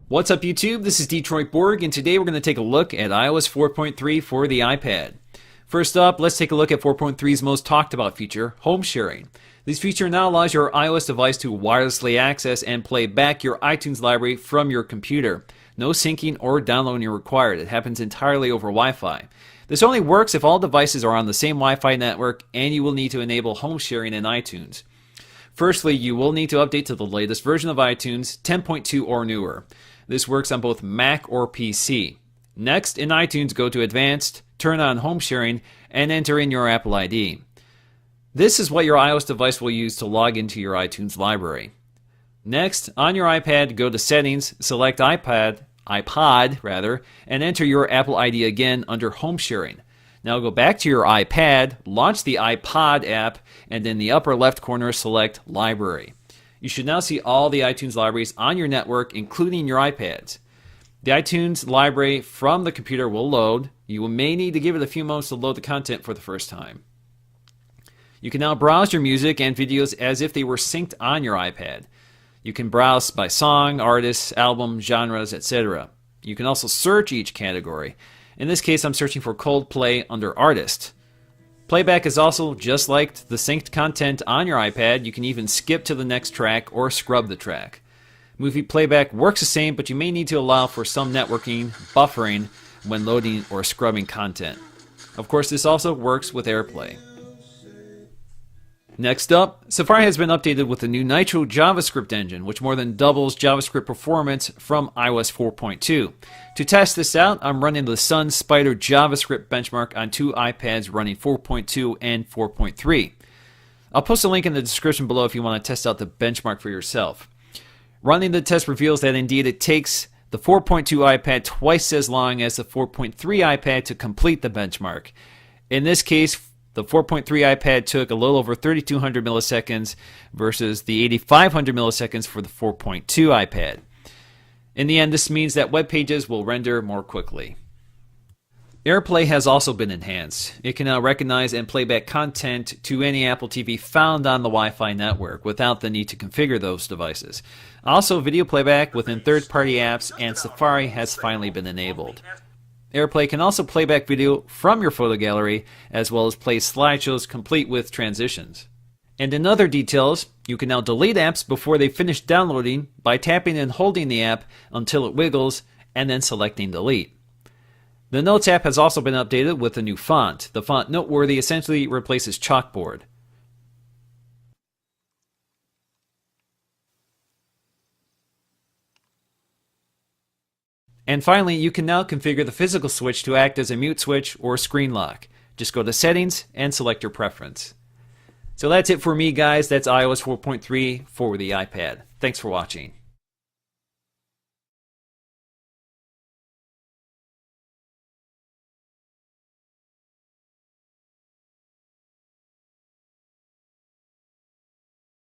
What's up YouTube? This is Detroit Borg, and today we're going to take a look at iOS 4.3 for the iPad. First up, let's take a look at 4.3's most talked about feature, home sharing. This feature now allows your iOS device to wirelessly access and play back your iTunes library from your computer. No syncing or downloading required. It happens entirely over Wi-Fi. This only works if all devices are on the same Wi-Fi network, and you will need to enable home sharing in iTunes. Firstly, you will need to update to the latest version of iTunes, 10.2 or newer. This works on both Mac or PC. Next, in iTunes, go to Advanced, turn on Home Sharing, and enter in your Apple ID. This is what your iOS device will use to log into your iTunes library. Next, on your iPad, go to Settings, select iPod, and enter your Apple ID again under Home Sharing. Now go back to your iPad, launch the iPod app, and in the upper left corner, select Library. You should now see all the iTunes libraries on your network, including your iPads. The iTunes library from the computer will load. You may need to give it a few moments to load the content for the first time. You can now browse your music and videos as if they were synced on your iPad. You can browse by song, artists, album, genres, etc. You can also search each category. In this case, I'm searching for Coldplay under Artist. Playback is also just like the synced content on your iPad. You can even skip to the next track or scrub the track. Movie playback works the same, but you may need to allow for some networking, buffering, when loading or scrubbing content. Of course, this also works with AirPlay. Next up, Safari has been updated with the new Nitro JavaScript engine, which more than doubles JavaScript performance from iOS 4.2. To test this out, I'm running the Sun Spider JavaScript benchmark on two iPads running 4.2 and 4.3. I'll post a link in the description below if you want to test out the benchmark for yourself. Running the test reveals that indeed it takes the 4.2 iPad twice as long as the 4.3 iPad to complete the benchmark. In this case, the 4.3 iPad took a little over 3,200 milliseconds versus the 8,500 milliseconds for the 4.2 iPad. In the end, this means that web pages will render more quickly. AirPlay has also been enhanced. It can now recognize and play back content to any Apple TV found on the Wi-Fi network without the need to configure those devices. Also, video playback within third-party apps and Safari has finally been enabled. AirPlay can also play back video from your photo gallery, as well as play slideshows complete with transitions. And in other details, you can now delete apps before they finish downloading by tapping and holding the app until it wiggles, and then selecting delete. The Notes app has also been updated with a new font. The font Noteworthy essentially replaces Chalkboard. And finally, you can now configure the physical switch to act as a mute switch or screen lock. Just go to Settings and select your preference. So that's it for me, guys. That's iOS 4.3 for the iPad. Thanks for watching.